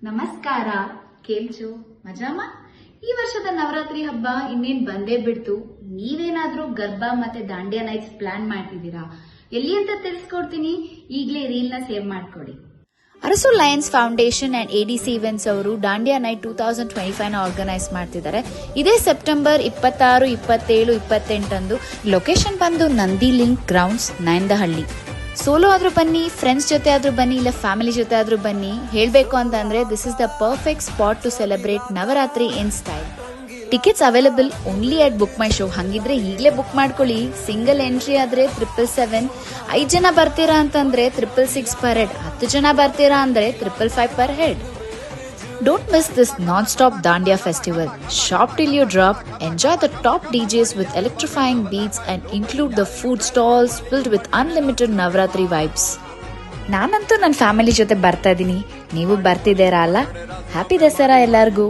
ನಮಸ್ಕಾರ. ಕೇಳ್ಚು ಮಜಾಮ. ಈ ವರ್ಷದ ನವರಾತ್ರಿ ಹಬ್ಬ ಇನ್ನೇನ್ ಬಂದೇ ಬಿಡ್ತು. ನೀವೇನಾದ್ರೂ ಗರ್ಬಾ ಮತ್ತೆ ದಾಂಡಿಯಾ ನೈಟ್ಸ್ ಪ್ಲಾನ್ ಮಾಡ್ತಿದ್ದೀರಾ? ಎಲ್ಲಿ ಅಂತ ತಿಳಿಸ್ಕೊಡ್ತೀನಿ. ಈಗಲೇ ರೀಲ್ ನ ಸೇವ್ ಮಾಡ್ಕೊಡಿ. Arasu Lions Foundation and ADC events ಅವರು ದಾಂಡಿಯಾ ನೈಟ್ 2025 ಆರ್ಗನೈಸ್ ಮಾಡ್ತಿದ್ದಾರೆ. ಇದೇ ಸೆಪ್ಟೆಂಬರ್ 26, 27, 28 ಲೊಕೇಶನ್ ಬಂದು ನಂದಿ ಲಿಂಕ್ ಗ್ರೌಂಡ್ಸ್, ನಾಯಂದಹಳ್ಳಿ. ಸೋಲೋ ಆದ್ರೂ ಬನ್ನಿ, ಫ್ರೆಂಡ್ಸ್ ಜೊತೆ ಆದ್ರೂ ಬನ್ನಿ, ಇಲ್ಲ ಫ್ಯಾಮಿಲಿ ಜೊತೆ ಆದ್ರೂ ಬನ್ನಿ. ಹೇಳ್ಬೇಕು ಅಂತಂದ್ರೆ this is the perfect spot to celebrate Navratri in style. Tickets available only at Book My Show. ಹಂಗಿದ್ರೆ ಈಗಲೇ ಬುಕ್ ಮಾಡ್ಕೊಳ್ಳಿ. ಸಿಂಗಲ್ ಎಂಟ್ರಿ ಆದ್ರೆ 777. 5 ಜನ ಬರ್ತೀರಾ ಅಂತಂದ್ರೆ 666 ಪರ್ ಹೆಡ್. 10 ಜನ ಬರ್ತೀರಾ ಅಂದ್ರೆ 555 per head. Don't miss this non-stop Dandiya festival. Shop till you drop, enjoy the top DJs with electrifying beats and include the food stalls filled with unlimited Navratri vibes. ನಾನಂತೂ ನನ್ನ family ಜೊತೆ ಬರ್ತಾ ಇದೀನಿ. ನೀವು ಬರ್ತಿದ್ದೀರಾ ಅಲ್ಲ? ಹ್ಯಾಪಿ ದಸರಾ ಎಲ್ಲರಿಗೂ.